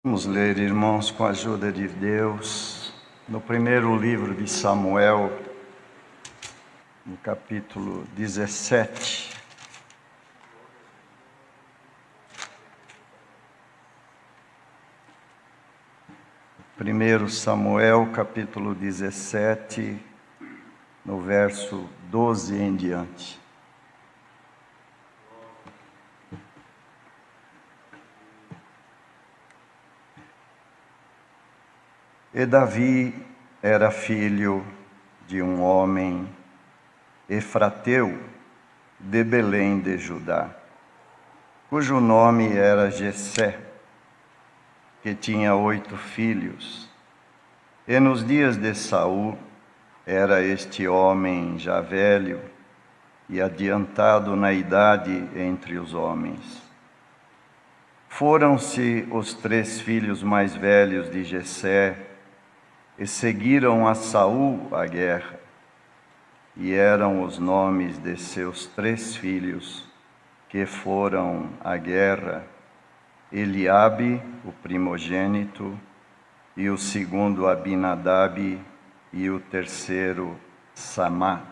Vamos ler, irmãos, com a ajuda de Deus, no primeiro livro de Samuel, no capítulo 17. Primeiro Samuel, capítulo 17, no verso 12 em diante. E Davi era filho de um homem efrateu de Belém de Judá, cujo nome era Jessé, que tinha 8 filhos. E nos dias de Saul era este homem já velho e adiantado na idade entre os homens. Foram-se os 3 filhos mais velhos de Jessé e seguiram a Saul à guerra. E eram os nomes de seus 3 filhos que foram à guerra: Eliabe, o primogênito, e o segundo Abinadab, e o terceiro Samá.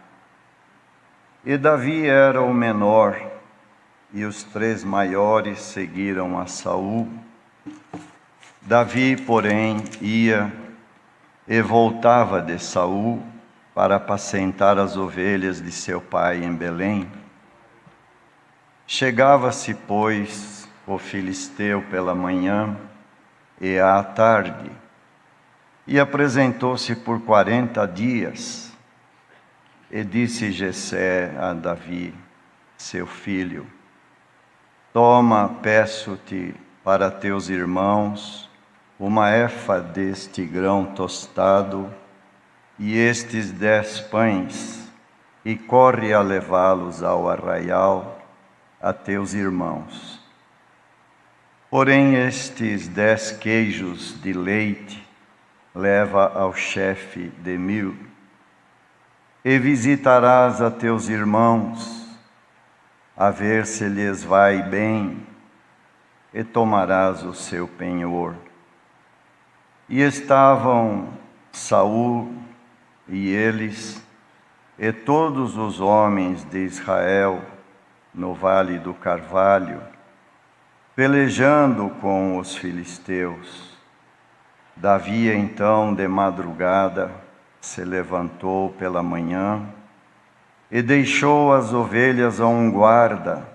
E Davi era o menor, e os 3 maiores seguiram a Saul. Davi, porém, ia e voltava de Saul para apacentar as ovelhas de seu pai em Belém. Chegava-se, pois, o filisteu pela manhã e à tarde, e apresentou-se por 40 dias. E disse Jessé a Davi, seu filho: Toma, peço-te, para teus irmãos, uma efa deste grão tostado e estes 10 pães, e corre a levá-los ao arraial a teus irmãos. Porém estes 10 queijos de leite leva ao chefe de 1000, e visitarás a teus irmãos, a ver se lhes vai bem, e tomarás o seu penhor. E estavam Saul e eles, e todos os homens de Israel, no vale do Carvalho, pelejando com os filisteus. Davi, então, de madrugada, se levantou pela manhã e deixou as ovelhas a um guarda,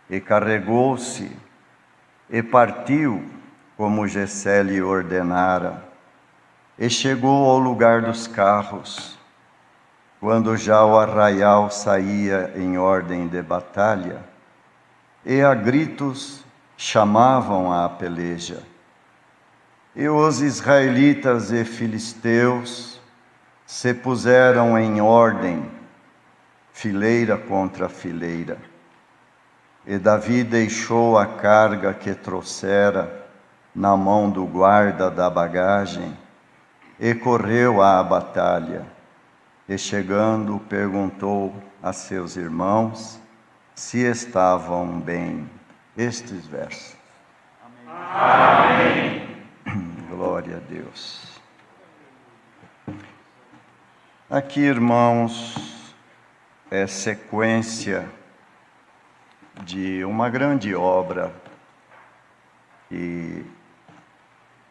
e carregou-se e partiu, como Jessé lhe ordenara, e chegou ao lugar dos carros, quando já o arraial saía em ordem de batalha, e a gritos chamavam à peleja. E os israelitas e filisteus se puseram em ordem, fileira contra fileira. E Davi deixou a carga que trouxera na mão do guarda da bagagem, e correu à batalha. E chegando, perguntou a seus irmãos se estavam bem. Estes versos. Amém. Glória a Deus. Aqui, irmãos, é sequência de uma grande obra que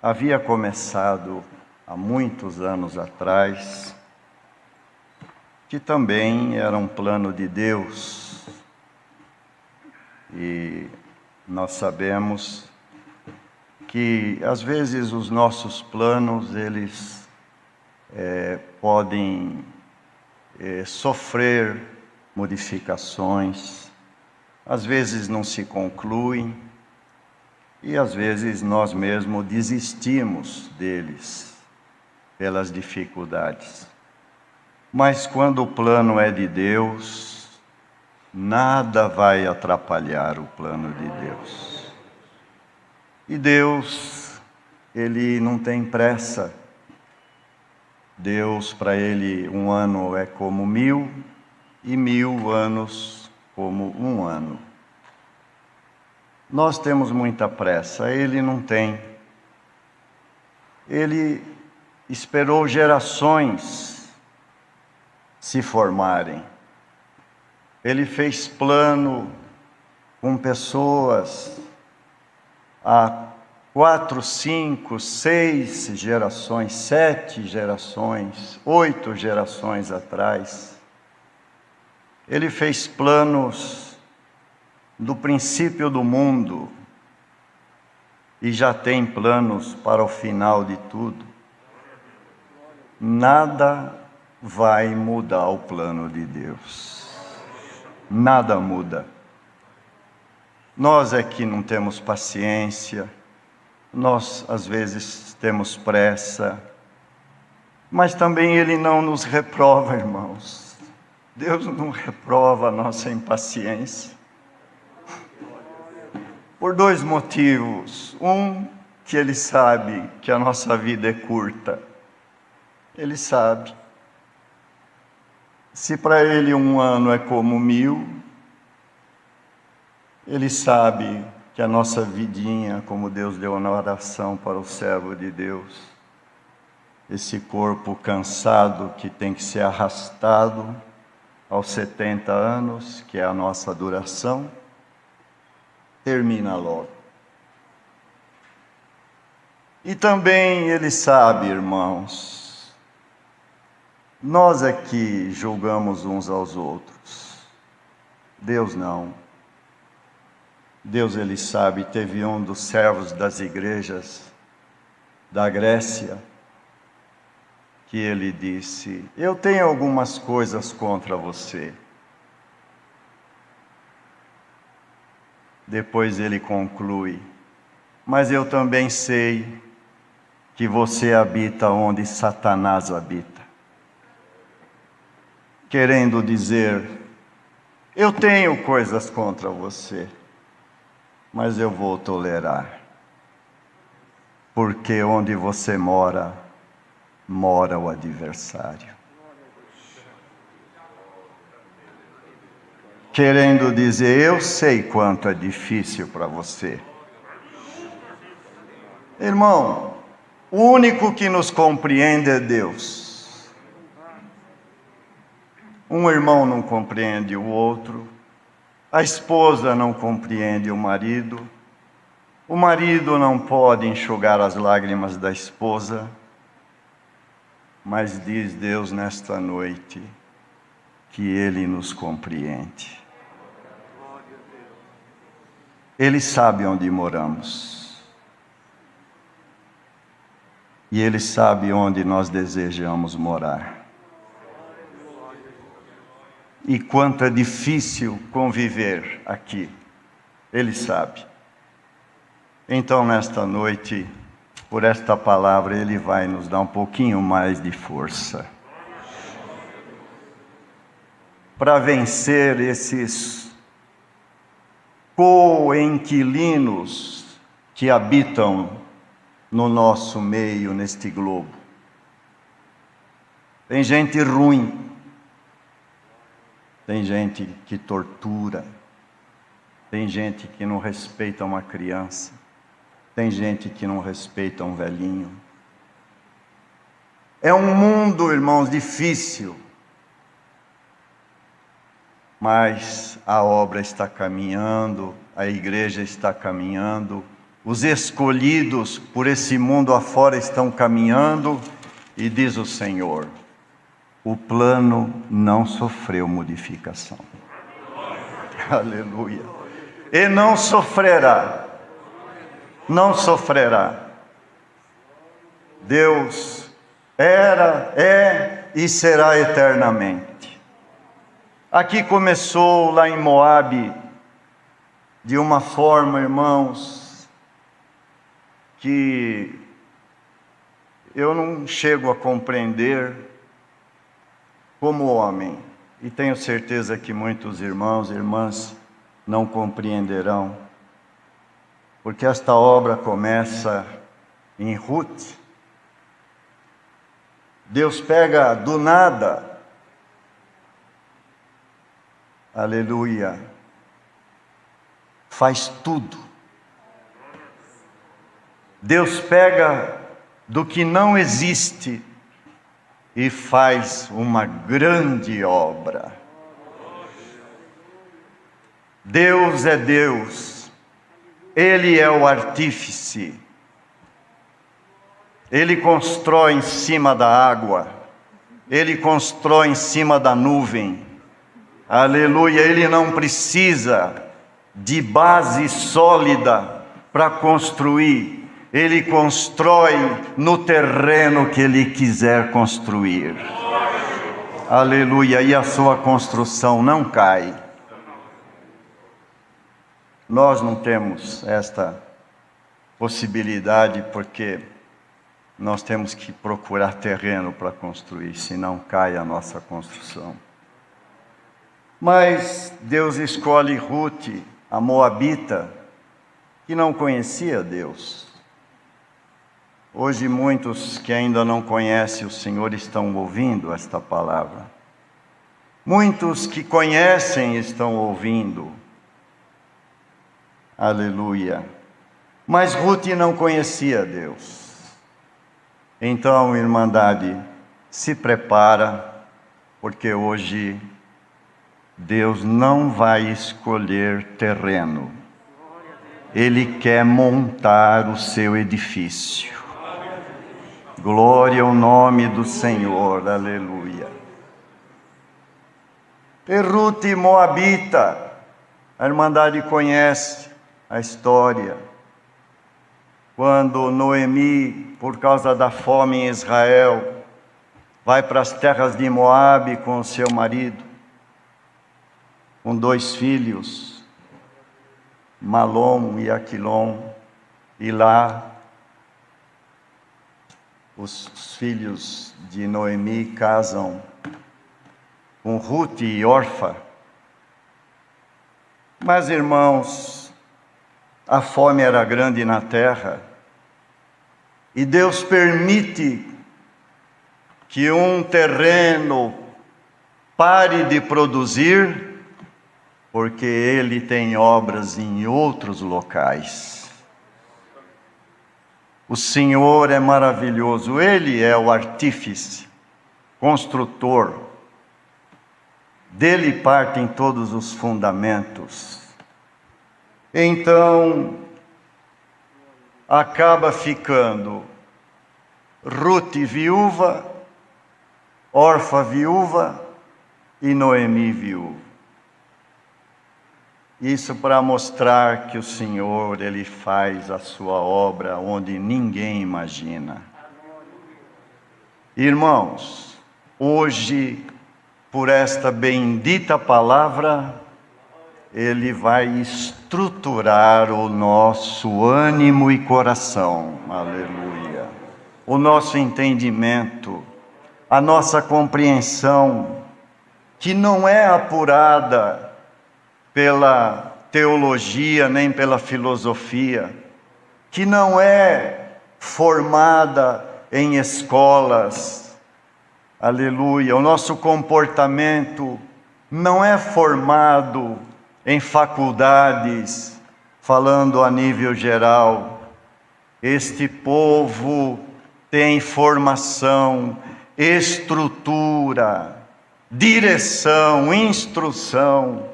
havia começado há muitos anos atrás, que também era um plano de Deus. E nós sabemos que às vezes os nossos planos, eles podem sofrer modificações, às vezes não se concluem, e às vezes nós mesmos desistimos deles pelas dificuldades. Mas quando o plano é de Deus, nada vai atrapalhar o plano de Deus. E Deus, Ele não tem pressa. Deus, para Ele, 1 ano é como 1000, e 1000 anos como 1 ano. Nós temos muita pressa, Ele não tem. Ele esperou gerações se formarem. Ele fez plano com pessoas há 4, 5, 6 gerações, 7 gerações, 8 gerações atrás. Ele fez planos do princípio do mundo e já tem planos para o final de tudo. Nada vai mudar o plano de Deus. Nada muda. Nós é que não temos paciência, nós às vezes temos pressa, mas também Ele não nos reprova, irmãos. Deus não reprova a nossa impaciência. Por 2 motivos. Um, que Ele sabe que a nossa vida é curta. Ele sabe. Se para Ele 1 ano é como 1000, Ele sabe que a nossa vidinha, como Deus deu na oração para o servo de Deus, esse corpo cansado que tem que ser arrastado aos 70 anos, que é a nossa duração, termina logo. E também Ele sabe, irmãos, nós é que julgamos uns aos outros. Deus não. Deus, Ele sabe. Teve um dos servos das igrejas da Grécia que ele disse: eu tenho algumas coisas contra você. Depois ele conclui: mas eu também sei que você habita onde Satanás habita. Querendo dizer, eu tenho coisas contra você, mas eu vou tolerar. Porque onde você mora, mora o adversário. Querendo dizer, eu sei quanto é difícil para você. Irmão, o único que nos compreende é Deus. Um irmão não compreende o outro, a esposa não compreende o marido não pode enxugar as lágrimas da esposa, mas diz Deus nesta noite que Ele nos compreende. Ele sabe onde moramos. E Ele sabe onde nós desejamos morar. E quanto é difícil conviver aqui, Ele sabe. Então, nesta noite, por esta palavra, Ele vai nos dar um pouquinho mais de força para vencer esses co-inquilinos que habitam no nosso meio, neste globo. Tem gente ruim. Tem gente que tortura, tem gente que não respeita uma criança, tem gente que não respeita um velhinho. É um mundo, irmãos, difícil, mas a obra está caminhando, a igreja está caminhando, os escolhidos por esse mundo afora estão caminhando, e diz o Senhor: o plano não sofreu modificação. Aleluia. E não sofrerá. Não sofrerá. Deus era, é e será eternamente. Aqui começou lá em Moabe, de uma forma, irmãos, que eu não chego a compreender como homem, e tenho certeza que muitos irmãos e irmãs não compreenderão, porque esta obra começa em Ruth. Deus pega do nada, aleluia, faz tudo. Deus pega do que não existe e faz uma grande obra. Deus é Deus, Ele é o artífice, Ele constrói em cima da água, Ele constrói em cima da nuvem, aleluia. Ele não precisa de base sólida para construir, Ele constrói no terreno que Ele quiser construir, aleluia, e a sua construção não cai. Nós não temos esta possibilidade porque nós temos que procurar terreno para construir, senão cai a nossa construção. Mas Deus escolhe Ruth, a moabita, que não conhecia Deus. Hoje muitos que ainda não conhecem o Senhor estão ouvindo esta palavra. Muitos que conhecem estão ouvindo. Aleluia. Mas Ruth não conhecia Deus. Então, irmandade, se prepara, porque hoje Deus não vai escolher terreno. Ele quer montar o seu edifício. Glória ao nome do Senhor, aleluia. E Ruth moabita, a irmandade conhece a história, quando Noemi, por causa da fome em Israel, vai para as terras de Moabe com o seu marido, com 2 filhos, Malom e Aquilom, e lá os filhos de Noemi casam com Ruth e Orfa. Mas, irmãos, a fome era grande na terra, e Deus permite que um terreno pare de produzir, porque Ele tem obras em outros locais. O Senhor é maravilhoso, Ele é o artífice, construtor, dele partem todos os fundamentos. Então, acaba ficando Ruth viúva, Orfa viúva e Noemi viúva. Isso para mostrar que o Senhor, Ele faz a sua obra onde ninguém imagina. Irmãos, hoje, por esta bendita palavra, Ele vai estruturar o nosso ânimo e coração, aleluia, o nosso entendimento, a nossa compreensão, que não é apurada pela teologia nem pela filosofia, que não é formada em escolas, aleluia, o nosso comportamento não é formado em faculdades, falando a nível geral. Este povo tem formação, estrutura, direção, instrução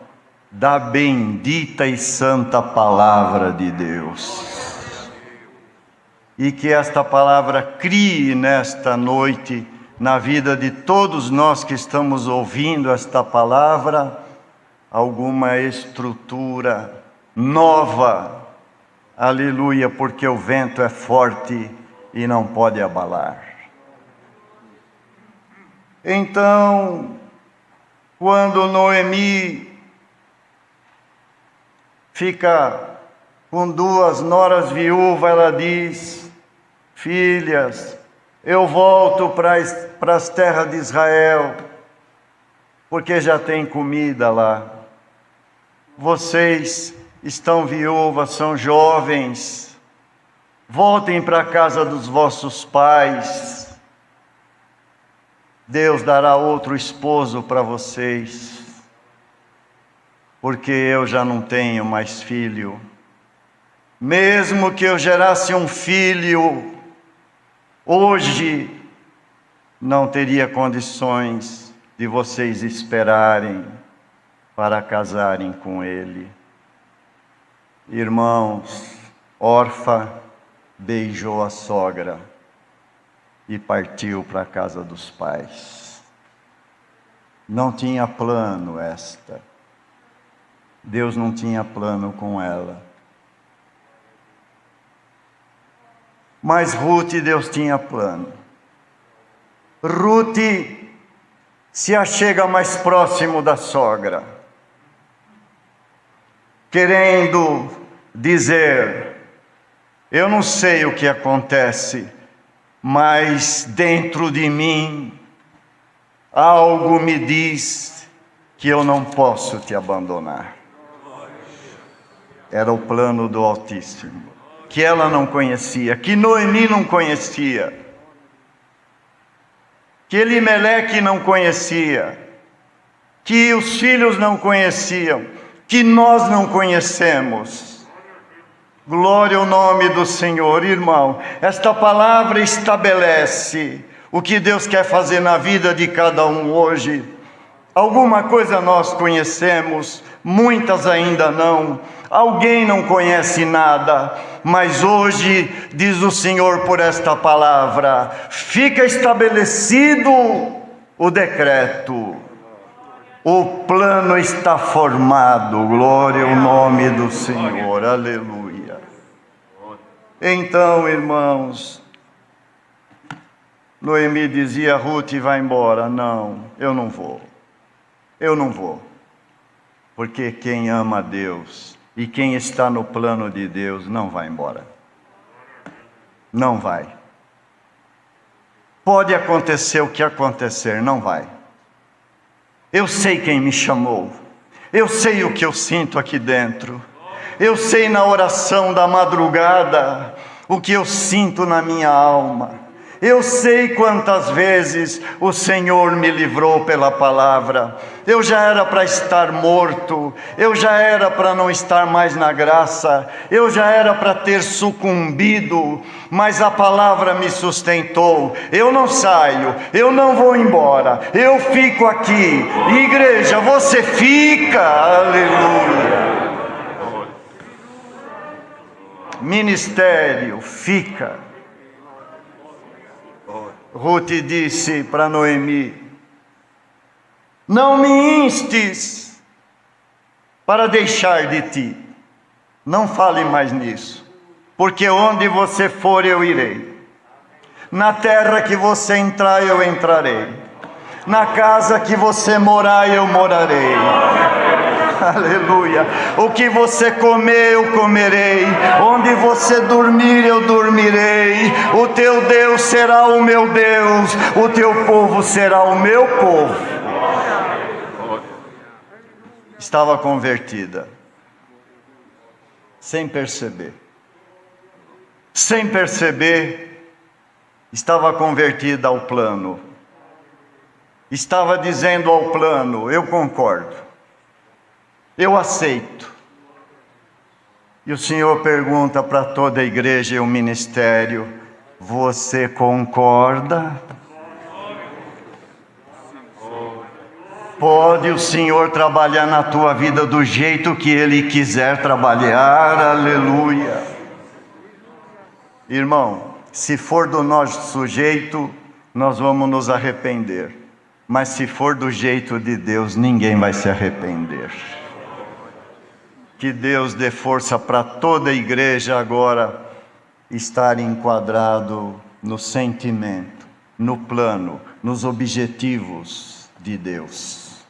da bendita e santa palavra de Deus. E que esta palavra crie nesta noite, na vida de todos nós que estamos ouvindo esta palavra, alguma estrutura nova, aleluia, porque o vento é forte e não pode abalar. Então, quando Noemi fica com 2 noras viúvas, ela diz: filhas, eu volto para as terras de Israel, porque já tem comida lá. Vocês estão viúvas, são jovens, voltem para a casa dos vossos pais. Deus dará outro esposo para vocês, porque eu já não tenho mais filho. Mesmo que eu gerasse um filho, Hoje não teria condições de vocês esperarem para casarem com ele. Irmãos, Orfa beijou a sogra e partiu para a casa dos pais. Não tinha plano esta. Deus não tinha plano com ela. Mas Ruth, Deus tinha plano. Ruth se achega mais próximo da sogra, querendo dizer: eu não sei o que acontece, mas dentro de mim algo me diz que eu não posso te abandonar. Era o plano do Altíssimo, que ela não conhecia, que Noemi não conhecia, que Elimeleque não conhecia, que os filhos não conheciam, que nós não conhecemos. Glória ao nome do Senhor. Irmão, esta palavra estabelece o que Deus quer fazer na vida de cada um hoje. Alguma coisa nós conhecemos, muitas ainda não. Alguém não conhece nada, mas hoje, diz o Senhor por esta palavra, fica estabelecido o decreto. O plano está formado. Glória ao nome do Senhor. Aleluia. Então, irmãos, Noemi dizia: Ruth, vai embora. Não, eu não vou. Eu não vou. Porque quem ama a Deus e quem está no plano de Deus não vai embora. Não vai. Pode acontecer o que acontecer, não vai. Eu sei quem me chamou. Eu sei o que eu sinto aqui dentro. Eu sei na oração da madrugada o que eu sinto na minha alma. Eu sei quantas vezes o Senhor me livrou pela palavra. Eu já era para estar morto, eu já era para não estar mais na graça, eu já era para ter sucumbido, mas a palavra me sustentou. Eu não saio, eu não vou embora, eu fico aqui. Igreja, você fica. Aleluia. Ministério, fica. Ruth disse para Noemi: não me instes para deixar de ti. Não fale mais nisso, porque onde você for eu irei. Na terra que você entrar eu entrarei. Na casa que você morar eu morarei. Aleluia. O que você comer eu comerei, onde você dormir eu dormirei. O teu Deus será o meu Deus, o teu povo será o meu povo. Estava convertida, sem perceber. Sem perceber, estava convertida ao plano. Estava dizendo ao plano: eu concordo. Eu aceito. E o Senhor pergunta para toda a igreja e o ministério: você concorda? Pode o Senhor trabalhar na tua vida do jeito que Ele quiser trabalhar. Aleluia. Irmão, se for do nosso jeito, nós vamos nos arrepender. Mas se for do jeito de Deus, ninguém vai se arrepender. Que Deus dê força para toda a igreja agora estar enquadrado no sentimento, no plano, nos objetivos de Deus.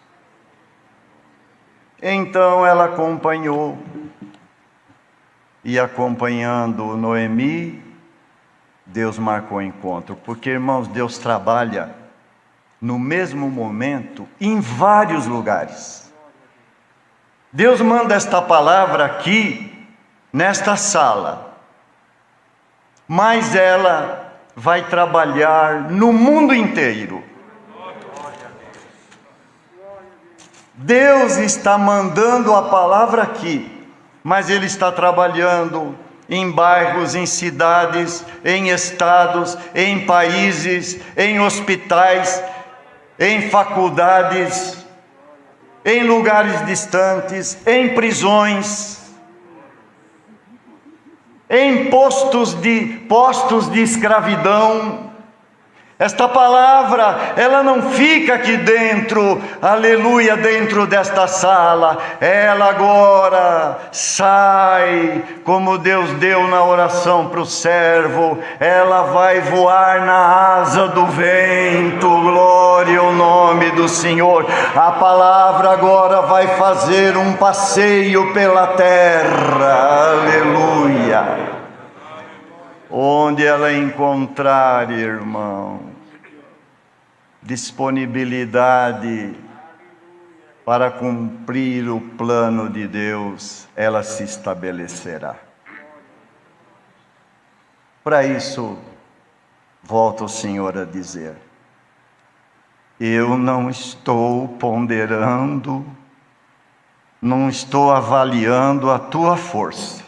Então ela acompanhou, e acompanhando Noemi, Deus marcou o encontro. Porque, irmãos, Deus trabalha no mesmo momento em vários lugares. Deus manda esta palavra aqui, nesta sala, mas ela vai trabalhar no mundo inteiro. Deus está mandando a palavra aqui, mas Ele está trabalhando em bairros, em cidades, em estados, em países, em hospitais, em faculdades, em lugares distantes, em prisões, em postos de escravidão. Esta palavra, ela não fica aqui dentro, aleluia, dentro desta sala. Ela agora sai, como Deus deu na oração para o servo. Ela vai voar na asa do vento, glória ao nome do Senhor. A palavra agora vai fazer um passeio pela terra, aleluia. Onde ela encontrar, irmão, disponibilidade para cumprir o plano de Deus, ela se estabelecerá. Para isso, volta o Senhor a dizer: eu não estou ponderando, não estou avaliando a tua força.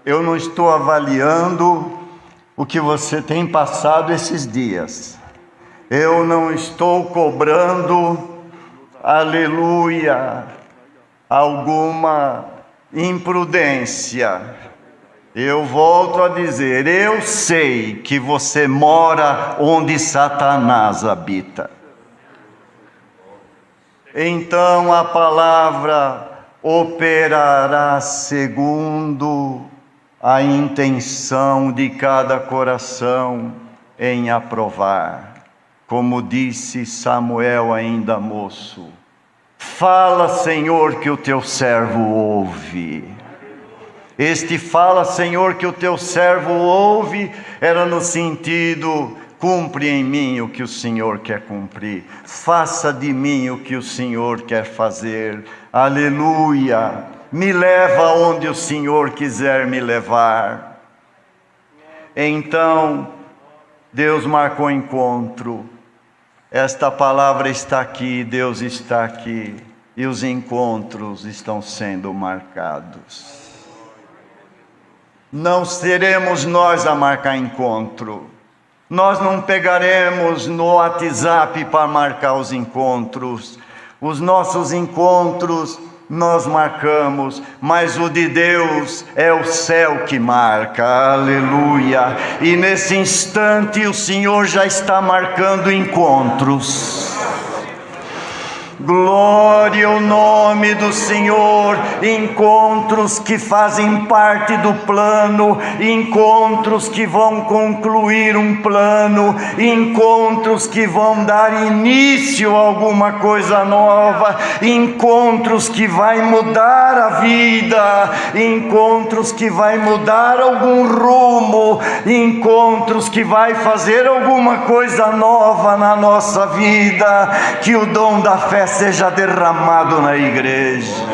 Eu não estou avaliando o que você tem passado esses dias. Eu não estou cobrando, aleluia, alguma imprudência. Eu volto a dizer, eu sei que você mora onde Satanás habita. Então a palavra operará segundo a intenção de cada coração em aprovar. Como disse Samuel ainda moço, fala, Senhor, que o teu servo ouve. Este fala, Senhor, que o teu servo ouve, era no sentido, cumpre em mim o que o Senhor quer cumprir, faça de mim o que o Senhor quer fazer, aleluia. Me leva onde o Senhor quiser me levar. Então, Deus marcou encontro. Esta palavra está aqui, Deus está aqui. E os encontros estão sendo marcados. Não seremos nós a marcar encontro. Nós não pegaremos no WhatsApp para marcar os encontros. Os nossos encontros nós marcamos, mas o de Deus é o céu que marca, aleluia. E nesse instante o Senhor já está marcando encontros. Glória ao nome do Senhor. Encontros que fazem parte do plano, encontros que vão concluir um plano, encontros que vão dar início a alguma coisa nova, encontros que vai mudar a vida, encontros que vai mudar algum rumo, encontros que vai fazer alguma coisa nova na nossa vida. Que o dom da fé seja derramado na igreja.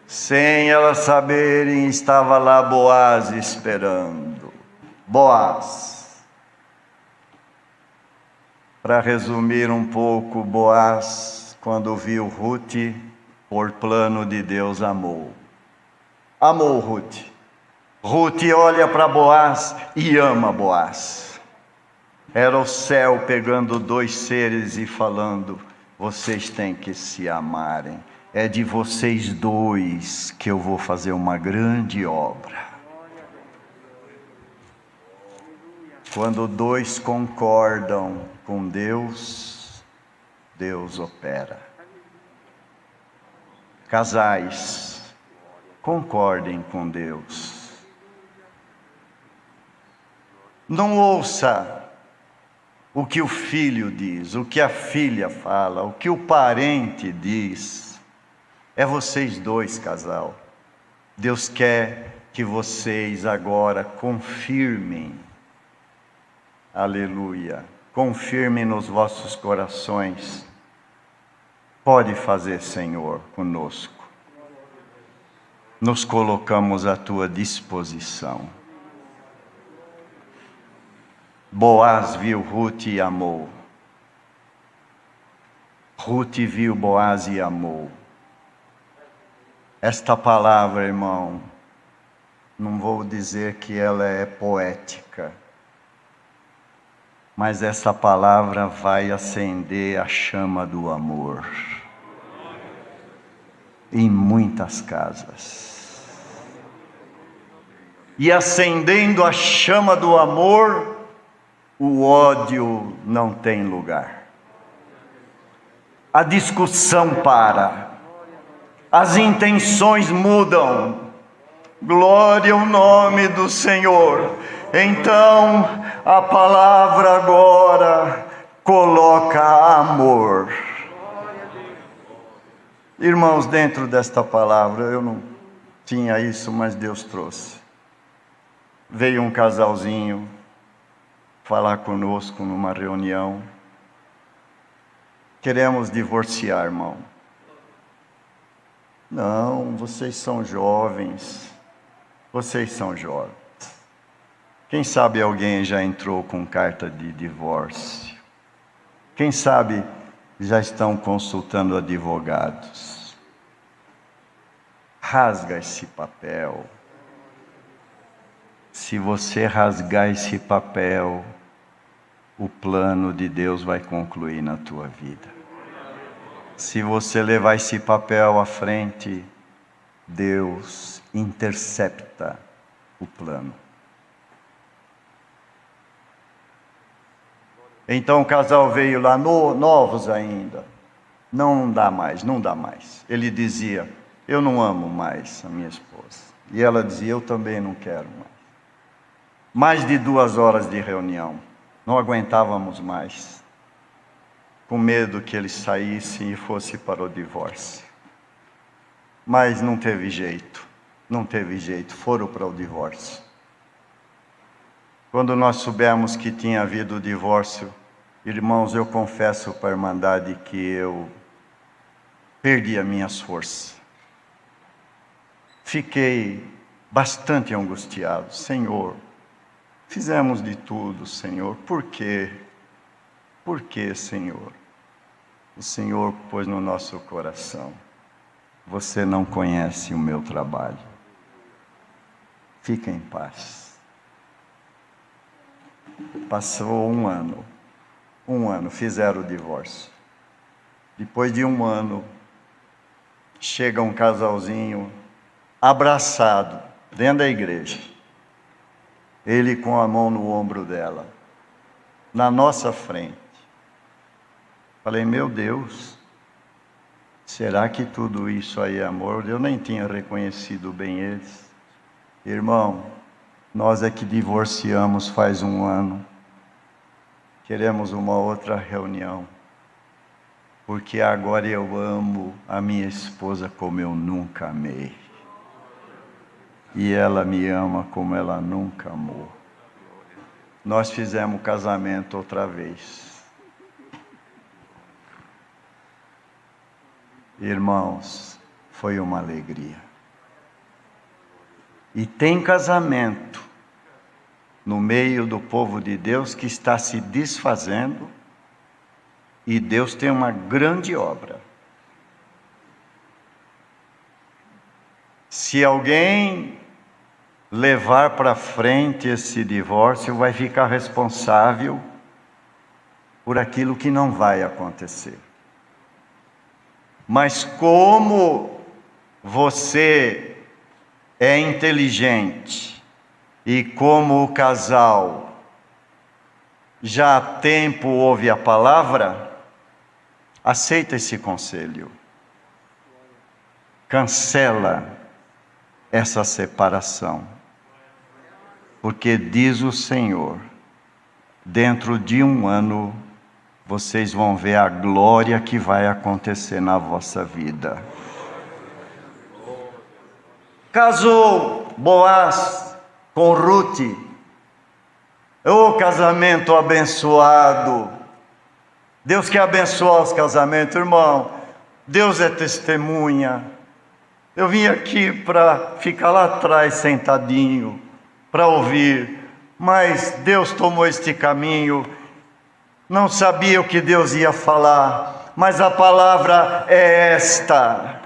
Sem elas saberem, estava lá Boaz esperando. Boaz. Para resumir um pouco, Boaz, quando viu Ruth, por plano de Deus, amou. Amou Ruth. Ruth olha para Boaz e ama Boaz. Era o céu pegando dois seres e falando: vocês têm que se amarem. É de vocês dois que eu vou fazer uma grande obra. Quando dois concordam com Deus, Deus opera. Casais, concordem com Deus. Não ouça o que o filho diz, o que a filha fala, o que o parente diz. É vocês dois, casal. Deus quer que vocês agora confirmem, aleluia, confirmem nos vossos corações. Pode fazer, Senhor, conosco. Nos colocamos à tua disposição. Boaz viu Ruth e amou. Ruth viu Boaz e amou. Esta palavra, irmão, não vou dizer que ela é poética, mas essa palavra vai acender a chama do amor em muitas casas. E acendendo a chama do amor, o ódio não tem lugar. A discussão para, as intenções mudam. Glória ao nome do Senhor. Então, a palavra agora coloca amor. Irmãos, dentro desta palavra, eu não tinha isso, mas Deus trouxe. Veio um casalzinho falar conosco numa reunião. Queremos divorciar, irmão. Não, vocês são jovens. Vocês são jovens. Quem sabe alguém já entrou com carta de divórcio? Quem sabe já estão consultando advogados? Rasga esse papel. Se você rasgar esse papel, o plano de Deus vai concluir na tua vida. Se você levar esse papel à frente, Deus intercepta o plano. Então o casal veio lá, novos ainda. Não dá mais, não dá mais. Ele dizia, eu não amo mais a minha esposa. E ela dizia, eu também não quero mais. Mais de 2 horas de reunião. Não aguentávamos mais. Com medo que ele saísse e fosse para o divórcio. Mas não teve jeito. Não teve jeito. Foram para o divórcio. Quando nós soubemos que tinha havido o divórcio, irmãos, eu confesso para a Irmandade que eu perdi as minhas forças. Fiquei bastante angustiado. Senhor, fizemos de tudo, Senhor. Por quê? Por quê, Senhor? O Senhor pôs no nosso coração. Você não conhece o meu trabalho. Fica em paz. Passou 1 ano. 1 ano, fizeram o divórcio. Depois de 1 ano, chega um casalzinho abraçado dentro da igreja. Ele com a mão no ombro dela, na nossa frente. Falei, meu Deus, será que tudo isso aí é amor? Eu nem tinha reconhecido bem eles. Irmão, nós é que divorciamos faz 1 ano. Queremos uma outra reunião. Porque agora eu amo a minha esposa como eu nunca amei. E ela me ama como ela nunca amou. Nós fizemos casamento outra vez. Irmãos, foi uma alegria. E tem casamento no meio do povo de Deus que está se desfazendo, e Deus tem uma grande obra. Se alguém levar para frente esse divórcio, vai ficar responsável por aquilo que não vai acontecer. Mas como você é inteligente e como o casal já há tempo ouve a palavra, aceita esse conselho. Cancela essa separação. Porque diz o Senhor, dentro de 1 ano, vocês vão ver a glória que vai acontecer na vossa vida. Casou Boaz com Ruth. Ô casamento abençoado. Deus quer abençoar os casamentos, irmão. Deus é testemunha. Eu vim aqui para ficar lá atrás sentadinho, para ouvir. Mas Deus tomou este caminho. Não sabia o que Deus ia falar, mas a palavra é esta.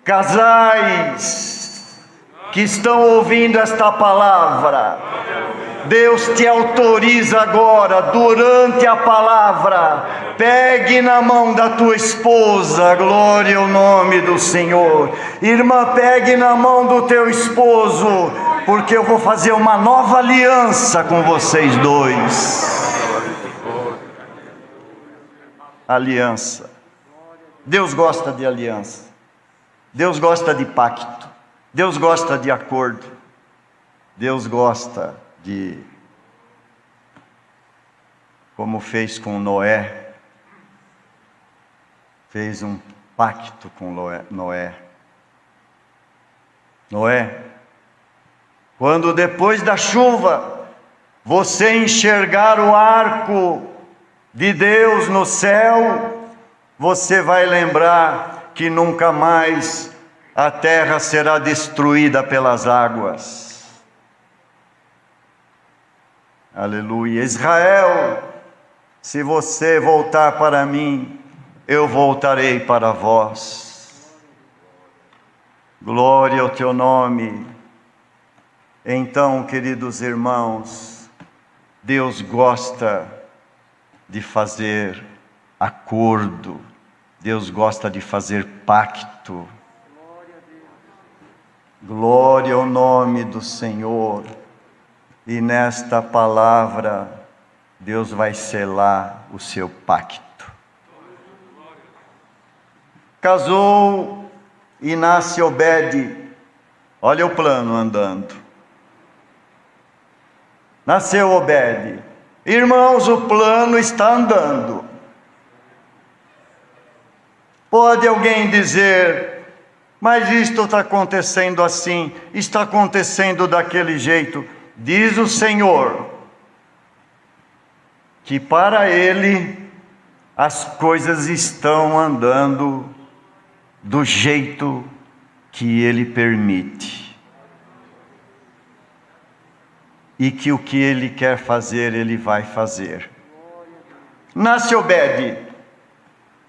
Casais que estão ouvindo esta palavra, Deus te autoriza agora, durante a palavra, pegue na mão da tua esposa, glória ao nome do Senhor. Irmã, pegue na mão do teu esposo, porque eu vou fazer uma nova aliança com vocês dois. Aliança. Deus gosta de aliança. Deus gosta de pacto. Deus gosta de acordo. Deus gosta de, como fez com Noé, fez um pacto com Noé. Noé, quando depois da chuva, você enxergar o arco de Deus no céu, você vai lembrar que nunca mais a terra será destruída pelas águas. Aleluia. Israel, se você voltar para mim, eu voltarei para vós. Glória ao teu nome. Então, queridos irmãos, Deus gosta de fazer acordo. Deus gosta de fazer pacto. Glória ao nome do Senhor. E nesta palavra, Deus vai selar o seu pacto. Casou e nasce Obed. Olha o plano andando. Nasceu Obed. Irmãos, o plano está andando. Pode alguém dizer, mas isto está acontecendo assim, está acontecendo daquele jeito. Diz o Senhor, que para Ele as coisas estão andando do jeito que Ele permite. E que o que Ele quer fazer, Ele vai fazer. Nasce Obed.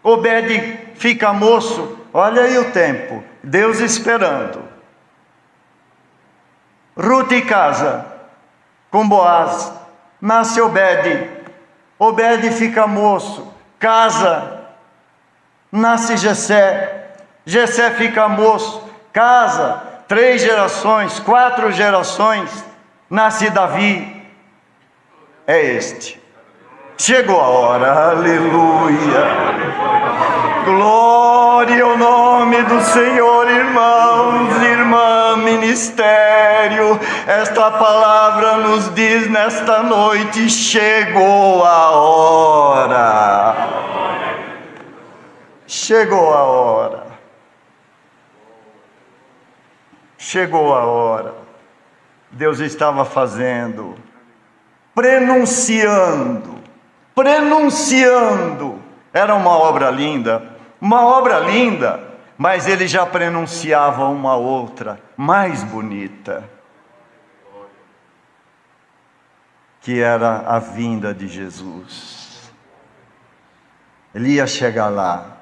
Obed fica moço, olha aí o tempo, Deus esperando. Rute casa com Boaz, nasce Obed. Obed fica moço, casa, nasce Jessé. Jessé fica moço, casa, 3 gerações, 4 gerações, nasce Davi. É este. Chegou a hora, aleluia. Glória ao nome do Senhor, irmãos, irmã, ministério. Esta palavra nos diz nesta noite, chegou a hora. Chegou a hora. Chegou a hora. Deus estava fazendo, prenunciando. Era uma obra linda, mas ele já prenunciava uma outra, mais bonita, que era a vinda de Jesus. Ele ia chegar lá.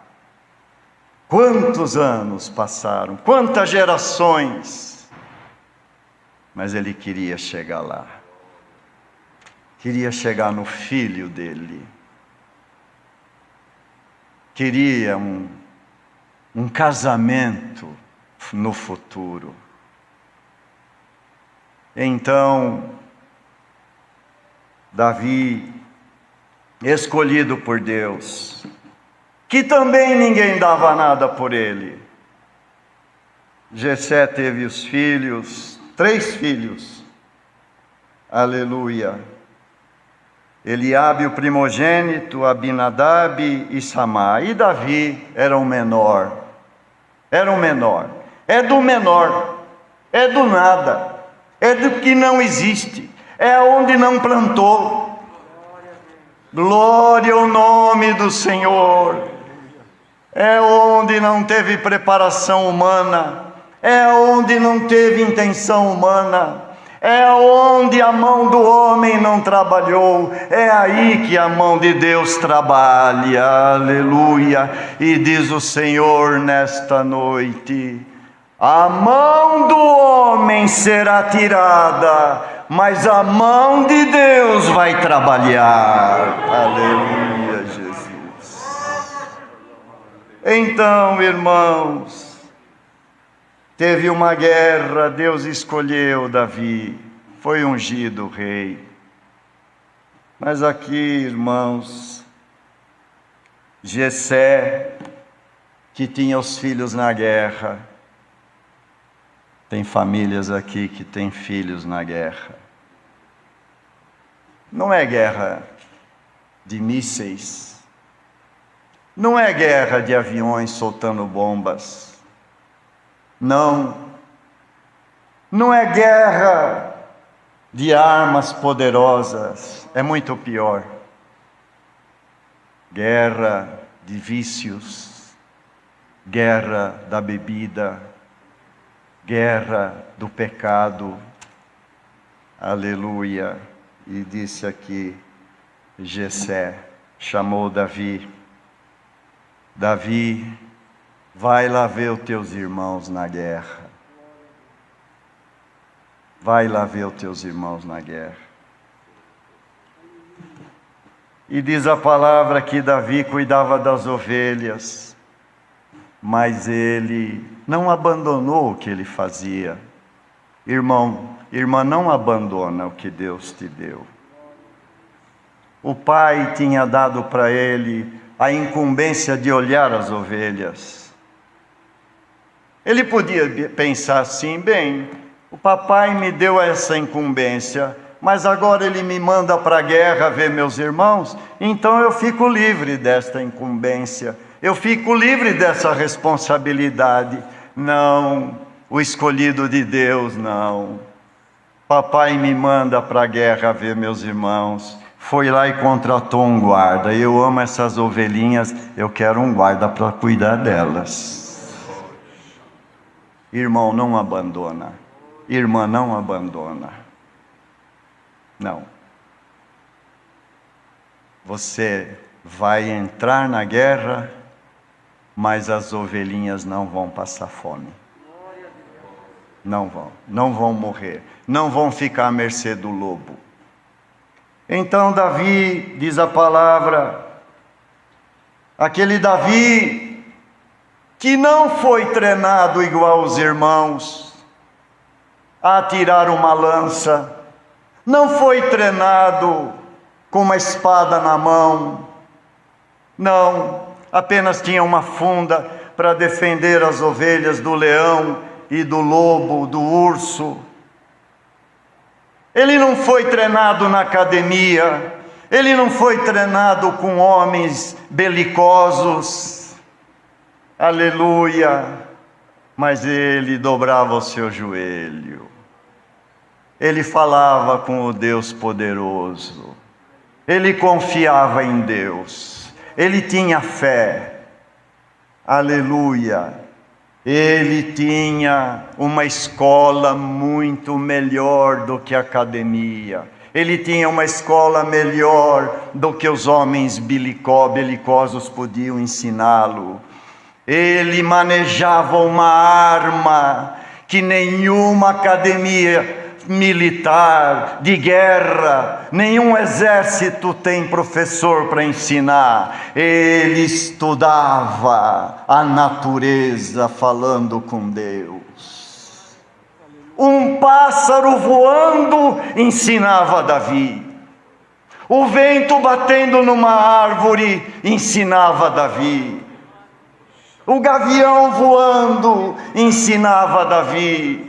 Quantos anos passaram, quantas gerações, mas ele queria chegar lá. Queria chegar no filho dele. Queria um casamento no futuro. Então, Davi, escolhido por Deus, que também ninguém dava nada por ele. Jessé teve os filhos, 3 filhos. Aleluia. Eliabe, o primogênito, Abinadab e Samá. E Davi era o menor. Era o menor. É do menor. É do nada. É do que não existe. É onde não plantou. Glória ao nome do Senhor. É onde não teve preparação humana. É onde não teve intenção humana. É onde a mão do homem não trabalhou, é aí que a mão de Deus trabalha, aleluia. E diz o Senhor nesta noite: a mão do homem será tirada, mas a mão de Deus vai trabalhar, aleluia, Jesus. Então, irmãos, teve uma guerra, Deus escolheu Davi, foi ungido rei. Mas aqui, irmãos, Jessé, que tinha os filhos na guerra, tem famílias aqui que têm filhos na guerra. Não é guerra de mísseis, não é guerra de aviões soltando bombas, não é guerra de armas poderosas, é muito pior. Guerra de vícios, guerra da bebida, guerra do pecado, aleluia. E disse aqui, Jessé chamou Davi: Davi, vai lá ver os teus irmãos na guerra. Vai lá ver os teus irmãos na guerra. E diz a palavra que Davi cuidava das ovelhas, mas ele não abandonou o que ele fazia. Irmão, irmã, não abandona o que Deus te deu. O pai tinha dado para ele a incumbência de olhar as ovelhas. Ele podia pensar assim: bem, o papai me deu essa incumbência, mas agora ele me manda para a guerra ver meus irmãos, então eu fico livre desta incumbência, eu fico livre dessa responsabilidade. Não, o escolhido de Deus, não. Papai me manda para a guerra ver meus irmãos, foi lá e contratou um guarda. Eu amo essas ovelhinhas, eu quero um guarda para cuidar delas. Irmão, não abandona. Irmã, não abandona. Não. Você vai entrar na guerra, mas as ovelhinhas não vão passar fome. Não vão morrer, não vão ficar à mercê do lobo. Então Davi, diz a palavra, aquele Davi que não foi treinado igual os irmãos a atirar uma lança, não foi treinado com uma espada na mão, não, apenas tinha uma funda para defender as ovelhas do leão e do lobo, do urso. Ele não foi treinado na academia, ele não foi treinado com homens belicosos, aleluia, mas ele dobrava o seu joelho, ele falava com o Deus poderoso, ele confiava em Deus, ele tinha fé, aleluia. Ele tinha uma escola muito melhor do que a academia. Ele tinha uma escola melhor do que os homens belicosos podiam ensiná-lo. Ele manejava uma arma que nenhuma academia militar, de guerra, nenhum exército tem professor para ensinar. Ele estudava a natureza falando com Deus. Um pássaro voando ensinava Davi. O vento batendo numa árvore ensinava Davi. O gavião voando ensinava Davi.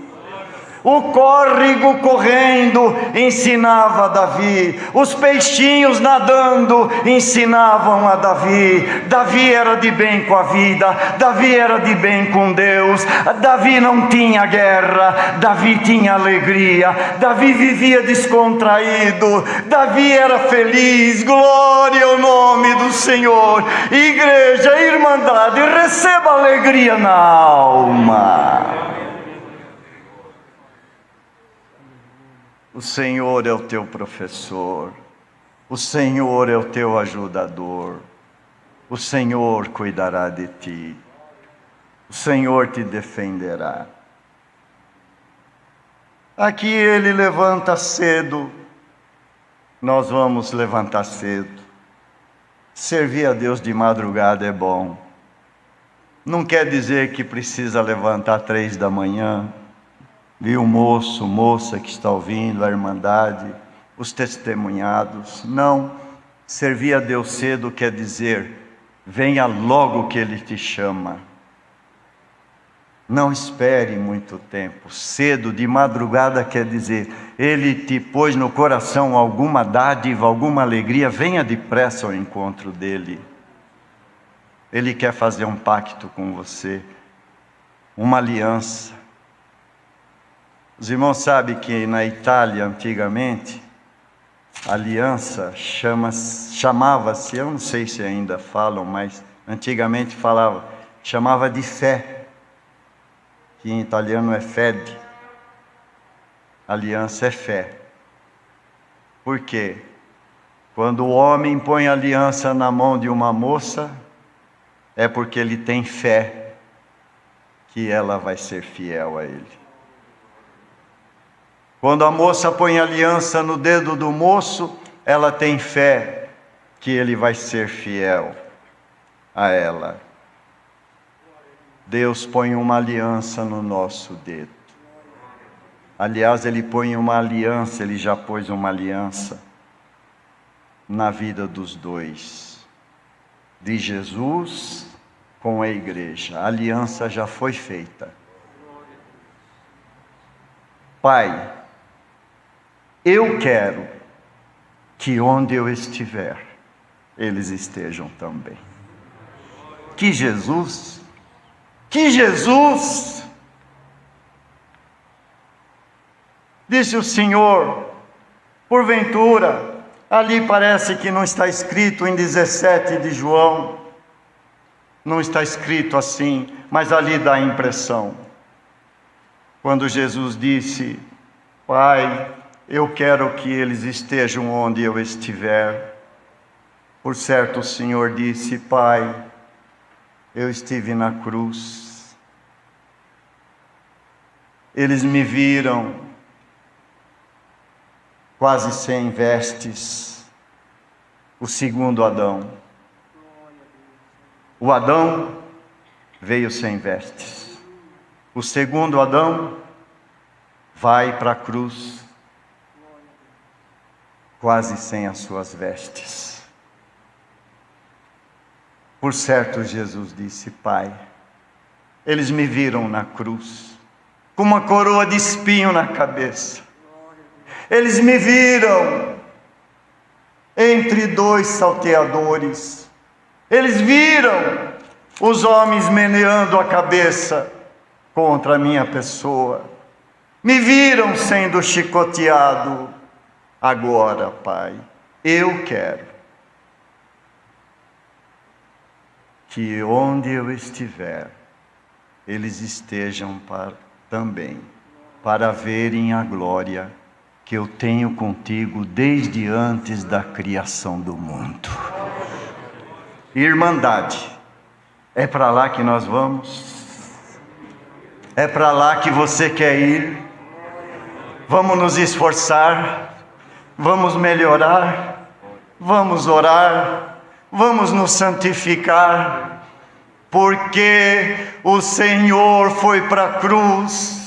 O córrego correndo ensinava Davi. Os peixinhos nadando ensinavam a Davi. Davi era de bem com a vida. Davi era de bem com Deus. Davi não tinha guerra. Davi tinha alegria. Davi vivia descontraído. Davi era feliz. Glória ao nome do Senhor. Igreja, irmandade, receba alegria na alma. O Senhor é o teu professor. O Senhor é o teu ajudador. O Senhor cuidará de ti. O Senhor te defenderá. Aqui ele levanta cedo. Nós vamos levantar cedo. Servir a Deus de madrugada é bom. Não quer dizer que precisa levantar 3 da manhã. Viu, moço, moça que está ouvindo, a irmandade, os testemunhados. Não, servir a Deus cedo quer dizer, venha logo que Ele te chama. Não espere muito tempo. Cedo, de madrugada, quer dizer, Ele te pôs no coração alguma dádiva, alguma alegria, venha depressa ao encontro dEle. Ele quer fazer um pacto com você, uma aliança. Os irmãos sabem que na Itália, antigamente, a aliança chamava-se, eu não sei se ainda falam, mas antigamente chamava de fé, que em italiano é fede. Aliança é fé. Por quê? Quando o homem põe aliança na mão de uma moça, é porque ele tem fé que ela vai ser fiel a ele. Quando a moça põe aliança no dedo do moço, ela tem fé que ele vai ser fiel a ela. Deus põe uma aliança no nosso dedo. Aliás, Ele põe uma aliança, Ele já pôs uma aliança na vida dos dois. De Jesus com a igreja. A aliança já foi feita. Pai, eu quero que onde eu estiver, eles estejam também. Que Jesus! Que Jesus! Disse o Senhor, porventura, ali parece que não está escrito em 17 de João, não está escrito assim, mas ali dá a impressão. Quando Jesus disse, Pai, eu quero que eles estejam onde eu estiver. Por certo o Senhor disse, Pai, eu estive na cruz, eles me viram quase sem vestes, o segundo Adão. O Adão veio sem vestes, o segundo Adão vai para a cruz quase sem as suas vestes. Por certo, Jesus disse, Pai, eles me viram na cruz, com uma coroa de espinho na cabeça. Eles me viram entre 2 salteadores. Eles viram os homens meneando a cabeça contra a minha pessoa. Me viram sendo chicoteado. Agora, Pai, eu quero que onde eu estiver, eles estejam também, para verem a glória que eu tenho contigo desde antes da criação do mundo. Irmandade, é para lá que nós vamos? É para lá que você quer ir? Vamos nos esforçar, vamos melhorar, vamos orar, vamos nos santificar, porque o Senhor foi para a cruz.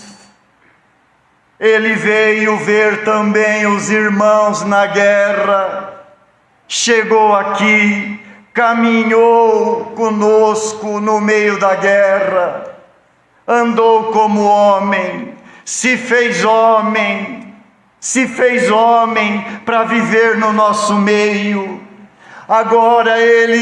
Ele veio ver também os irmãos na guerra, chegou aqui, caminhou conosco no meio da guerra, andou como homem, se fez homem para viver no nosso meio. Agora Ele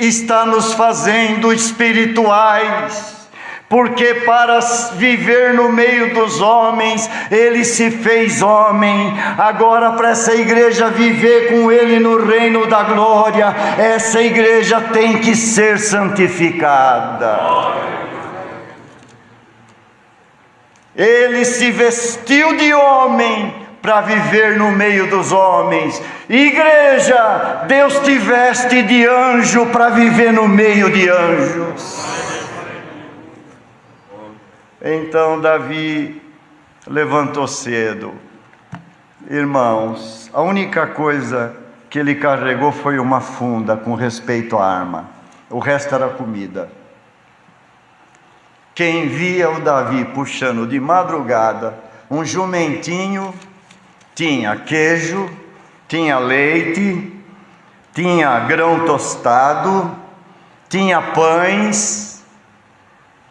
está nos fazendo espirituais, porque para viver no meio dos homens, Ele se fez homem. Agora para essa igreja viver com Ele no reino da glória, essa igreja tem que ser santificada. Ele se vestiu de homem para viver no meio dos homens. Igreja, Deus te veste de anjo para viver no meio de anjos. Então Davi levantou cedo. Irmãos, a única coisa que ele carregou foi uma funda com respeito à arma. O resto era comida. Quem via o Davi puxando de madrugada um jumentinho, tinha queijo, tinha leite, tinha grão tostado, tinha pães,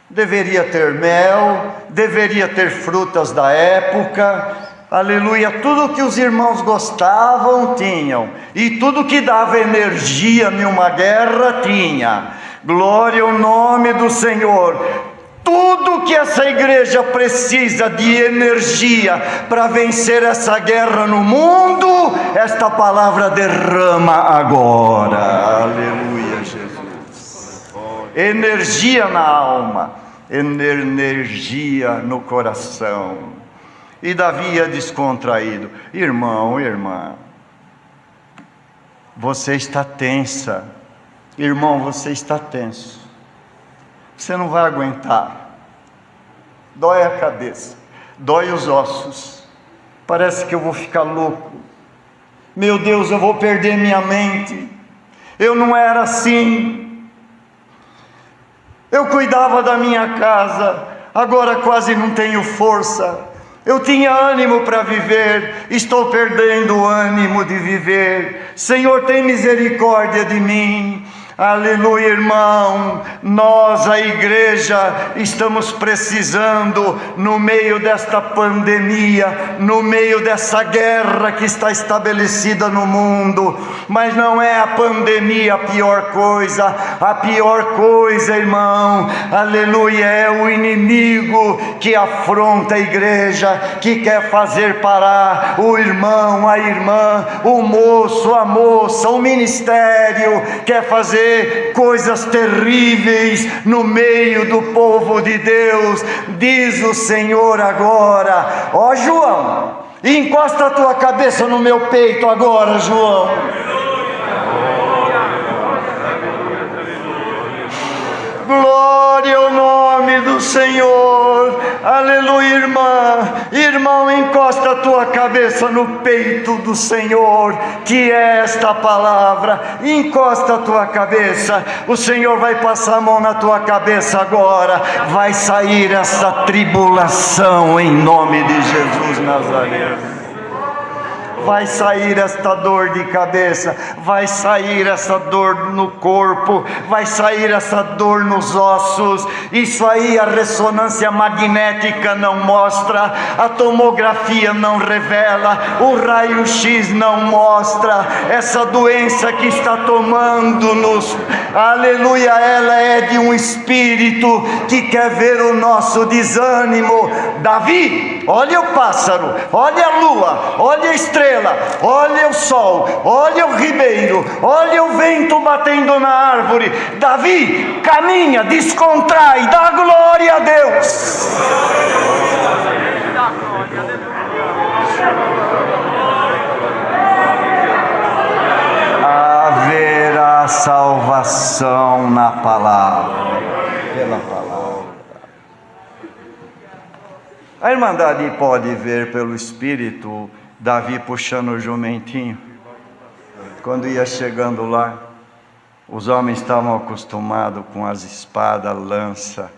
deveria ter mel, deveria ter frutas da época, aleluia, tudo que os irmãos gostavam tinham, e tudo que dava energia numa guerra tinha. Glória ao nome do Senhor. Tudo que essa igreja precisa de energia para vencer essa guerra no mundo, esta palavra derrama agora. Aleluia, Jesus. Energia na alma, energia no coração. E Davi é descontraído. Irmão, irmã, você está tensa. Irmão, você está tenso. Você não vai aguentar. Dói a cabeça, dói os ossos. Parece que eu vou ficar louco. Meu Deus, eu vou perder minha mente. Eu não era assim. Eu cuidava da minha casa, agora quase não tenho força. Eu tinha ânimo para viver, estou perdendo o ânimo de viver. Senhor, tem misericórdia de mim. Aleluia, irmão, nós, a igreja, estamos precisando, no meio desta pandemia, no meio dessa guerra que está estabelecida no mundo, mas não é a pandemia a pior coisa, irmão, aleluia, é o inimigo que afronta a igreja, que quer fazer parar o irmão, a irmã, o moço, a moça, o ministério, quer fazer coisas terríveis no meio do povo de Deus. Diz o Senhor agora: ó João, encosta a tua cabeça no meu peito agora, João. Glória ao nome do Senhor. Aleluia, irmã. Irmão, encosta a tua cabeça no peito do Senhor, que é esta palavra. Encosta a tua cabeça. O Senhor vai passar a mão na tua cabeça agora. Vai sair essa tribulação em nome de Jesus Nazareno. Vai sair esta dor de cabeça, vai sair essa dor no corpo, vai sair essa dor nos ossos. Isso aí a ressonância magnética não mostra, a tomografia não revela, o raio-x não mostra. Essa doença que está tomando-nos, aleluia, ela é de um espírito que quer ver o nosso desânimo. Davi, olha o pássaro, olha a lua, olha a estrela, olha o sol, olha o ribeiro, olha o vento batendo na árvore. Davi, caminha, descontrai, dá glória a Deus. Haverá salvação na palavra, pela palavra. A Irmandade pode ver pelo Espírito Davi puxando o jumentinho. Quando ia chegando lá, os homens estavam acostumados com as espadas, lança,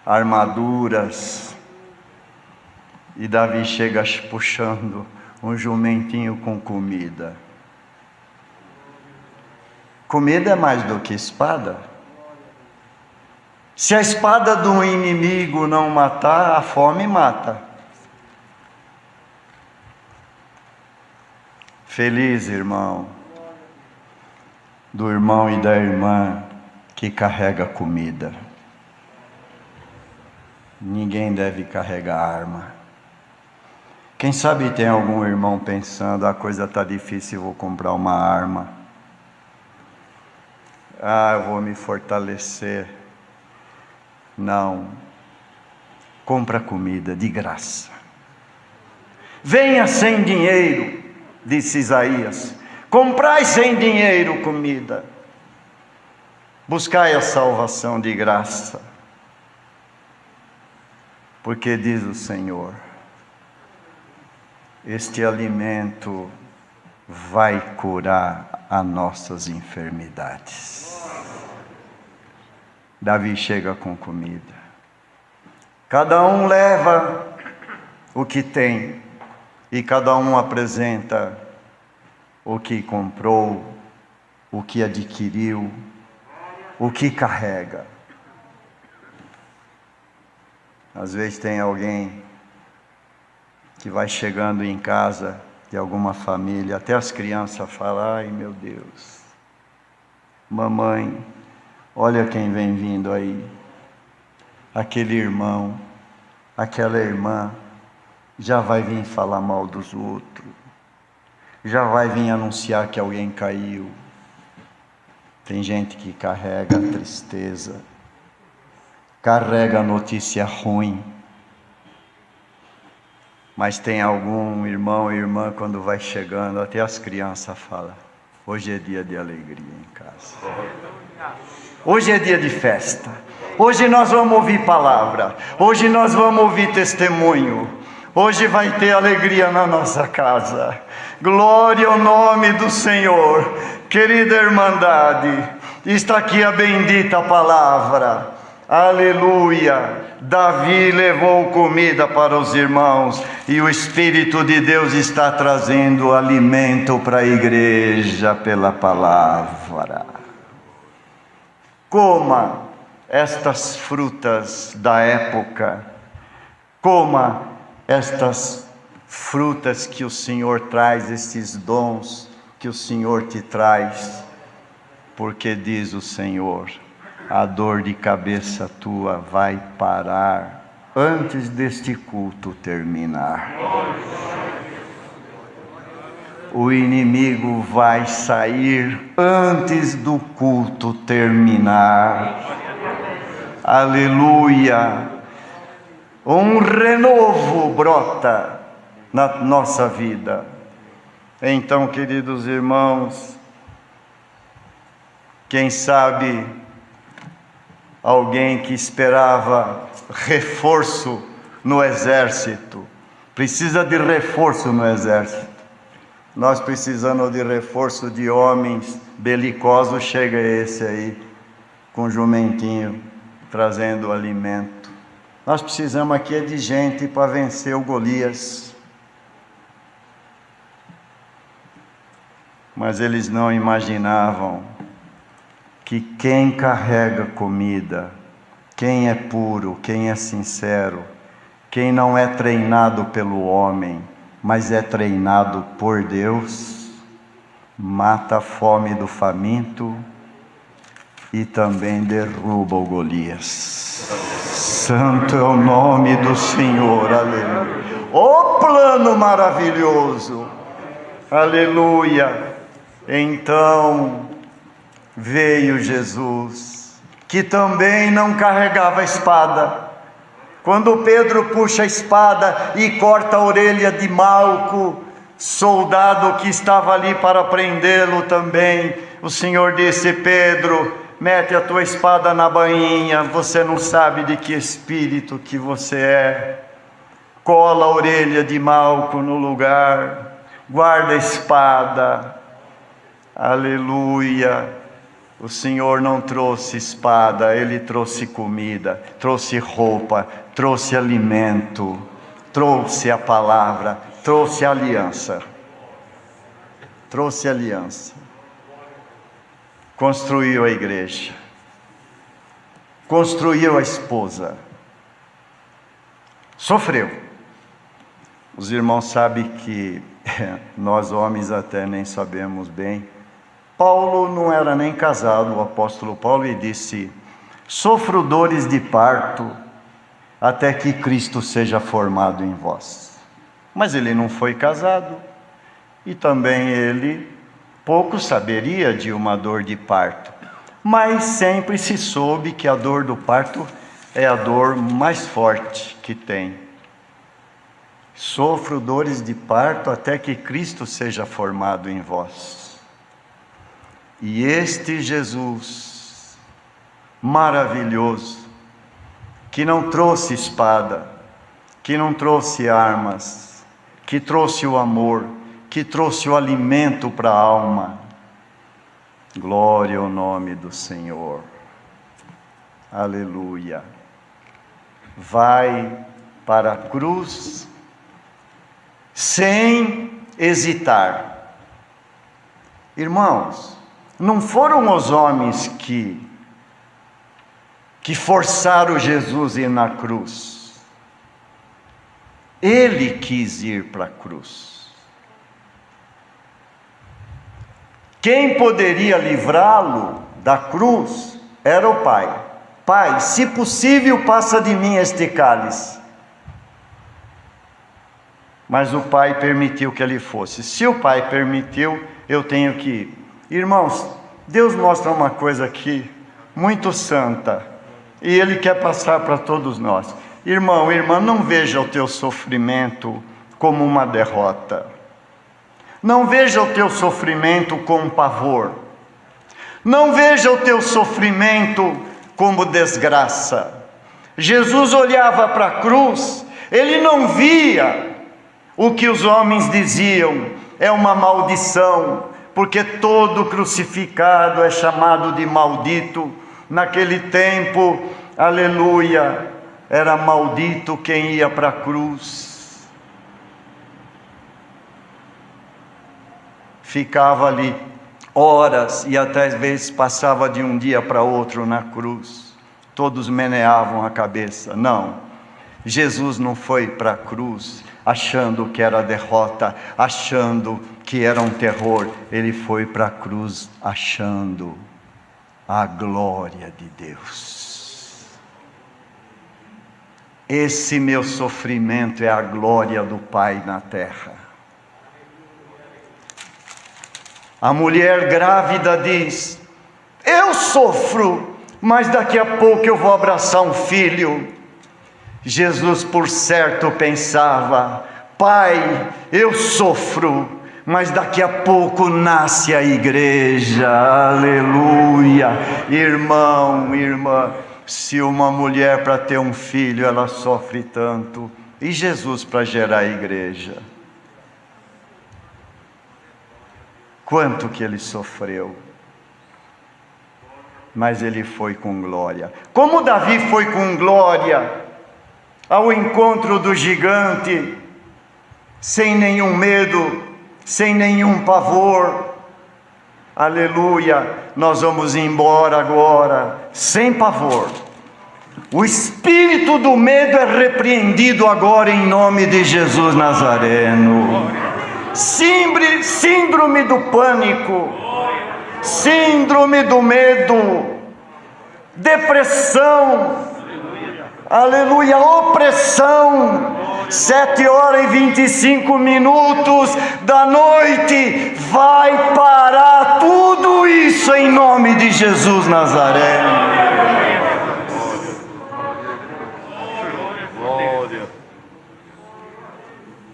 armaduras. E Davi chega puxando um jumentinho com comida. Comida é mais do que espada. Se a espada do inimigo não matar, a fome mata. Feliz, irmão, do irmão e da irmã que carrega comida. Ninguém deve carregar arma. Quem sabe tem algum irmão pensando: a coisa está difícil, eu vou comprar uma arma. Eu vou me fortalecer. Não. Compra comida de graça. Venha sem dinheiro, disse Isaías. Comprai sem dinheiro comida. Buscai a salvação de graça. Porque diz o Senhor, este alimento vai curar as nossas enfermidades. Davi chega com comida. Cada um leva o que tem e cada um apresenta o que comprou, o que adquiriu, o que carrega. Às vezes tem alguém que vai chegando em casa de alguma família, até as crianças falam, ai meu Deus, mamãe, olha quem vem vindo aí, aquele irmão, aquela irmã, já vai vir falar mal dos outros, já vai vir anunciar que alguém caiu. Tem gente que carrega a tristeza, carrega a notícia ruim, mas tem algum irmão e irmã, quando vai chegando, até as crianças falam, hoje é dia de alegria em casa, hoje é dia de festa, hoje nós vamos ouvir palavra, hoje nós vamos ouvir testemunho, hoje vai ter alegria na nossa casa. Glória ao nome do Senhor. Querida irmandade, está aqui a bendita palavra. Aleluia. Davi levou comida para os irmãos e o Espírito de Deus está trazendo alimento para a igreja pela palavra. Coma estas frutas da época, coma estas frutas que o Senhor traz, estes dons que o Senhor te traz, porque diz o Senhor, a dor de cabeça tua vai parar antes deste culto terminar. O inimigo vai sair antes do culto terminar. Aleluia! Um renovo brota na nossa vida. Então, queridos irmãos, quem sabe alguém que esperava reforço no exército, precisa de reforço no exército. Nós precisamos de reforço de homens belicosos, chega esse aí, com jumentinho, trazendo alimento. Nós precisamos aqui de gente para vencer o Golias. Mas eles não imaginavam que quem carrega comida, quem é puro, quem é sincero, quem não é treinado pelo homem, mas é treinado por Deus, mata a fome do faminto e também derruba o Golias. Santo é o nome do Senhor, aleluia. O plano maravilhoso, aleluia. Então veio Jesus, que também não carregava espada. Quando Pedro puxa a espada e corta a orelha de Malco, soldado que estava ali para prendê-lo também, o Senhor disse, Pedro, mete a tua espada na bainha, você não sabe de que espírito que você é. Cola a orelha de Malco no lugar, guarda a espada. Aleluia. O Senhor não trouxe espada, Ele trouxe comida, trouxe roupa, trouxe alimento, trouxe a palavra, trouxe aliança. Trouxe aliança. Construiu a igreja. Construiu a esposa. Sofreu. Os irmãos sabem que nós homens até nem sabemos bem. Paulo não era nem casado, o apóstolo Paulo, e disse, sofro dores de parto, até que Cristo seja formado em vós. Mas ele não foi casado, e também ele pouco saberia de uma dor de parto, mas sempre se soube que a dor do parto é a dor mais forte que tem. Sofro dores de parto até que Cristo seja formado em vós. E este Jesus maravilhoso, que não trouxe espada, que não trouxe armas, que trouxe o amor, que trouxe o alimento para a alma. Glória ao nome do Senhor. Aleluia. Vai para a cruz sem hesitar. Irmãos, não foram os homens que forçaram Jesus a ir na cruz. Ele quis ir para a cruz. Quem poderia livrá-lo da cruz era o Pai. Pai, se possível, passa de mim este cálice. Mas o Pai permitiu que ele fosse. Se o Pai permitiu, eu tenho que ir. Irmãos, Deus mostra uma coisa aqui muito santa, e Ele quer passar para todos nós. Irmão, irmã, não veja o teu sofrimento como uma derrota. Não veja o teu sofrimento como pavor. Não veja o teu sofrimento como desgraça. Jesus olhava para a cruz, Ele não via o que os homens diziam, é uma maldição, porque todo crucificado é chamado de maldito. Naquele tempo, aleluia, era maldito quem ia para a cruz. Ficava ali horas e até às vezes passava de um dia para outro na cruz. Todos meneavam a cabeça. Não, Jesus não foi para a cruz achando que era derrota, achando que era um terror. Ele foi para a cruz achando a glória de Deus. Esse meu sofrimento é a glória do Pai na terra. A mulher grávida diz: eu sofro, mas daqui a pouco eu vou abraçar um filho. Jesus, por certo, pensava: Pai, eu sofro, mas daqui a pouco nasce a igreja. Aleluia. Irmão, irmã, se uma mulher para ter um filho, ela sofre tanto, e Jesus para gerar a igreja? Quanto que ele sofreu, mas ele foi com glória. Como Davi foi com glória ao encontro do gigante, sem nenhum medo, sem nenhum pavor. Aleluia, nós vamos embora agora, sem pavor. O espírito do medo é repreendido agora em nome de Jesus Nazareno. Síndrome do pânico, síndrome do medo, depressão, aleluia, opressão. 7h25 da noite, vai parar tudo isso em nome de Jesus Nazareno.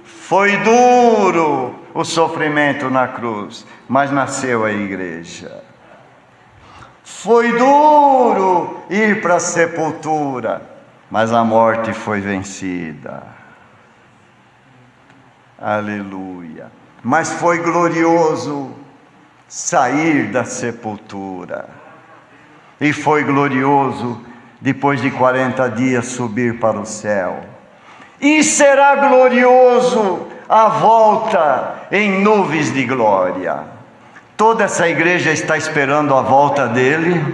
Foi duro o sofrimento na cruz, mas nasceu a igreja. Foi duro ir para a sepultura, mas a morte foi vencida. Aleluia. Mas foi glorioso sair da sepultura. E foi glorioso, depois de 40 dias, subir para o céu. E será glorioso a volta em nuvens de glória. Toda essa igreja está esperando a volta dele.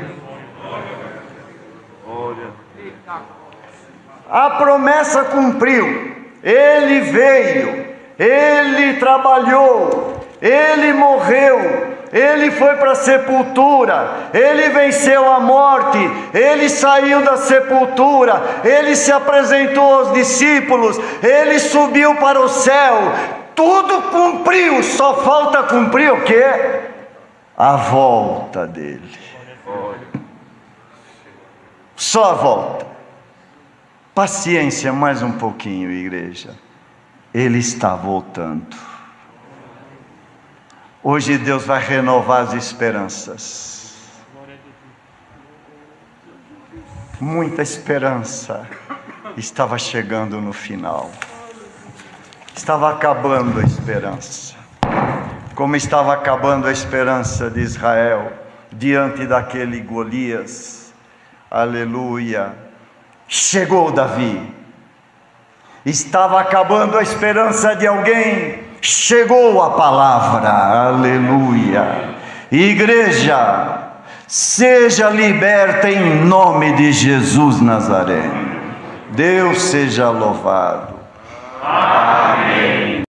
A promessa cumpriu. Ele veio, ele trabalhou, ele morreu, ele foi para a sepultura, ele venceu a morte, ele saiu da sepultura, ele se apresentou aos discípulos, ele subiu para o céu. Tudo cumpriu, só falta cumprir o quê? A volta dele. Só a volta. Paciência mais um pouquinho, igreja. Ele está voltando. Hoje Deus vai renovar as esperanças. Muita esperança estava chegando no final. Estava acabando a esperança. Como estava acabando a esperança de Israel diante daquele Golias. Aleluia. Chegou Davi. Estava acabando a esperança de alguém. Chegou a palavra. Aleluia. Igreja, seja liberta em nome de Jesus Nazareno. Deus seja louvado. Amém.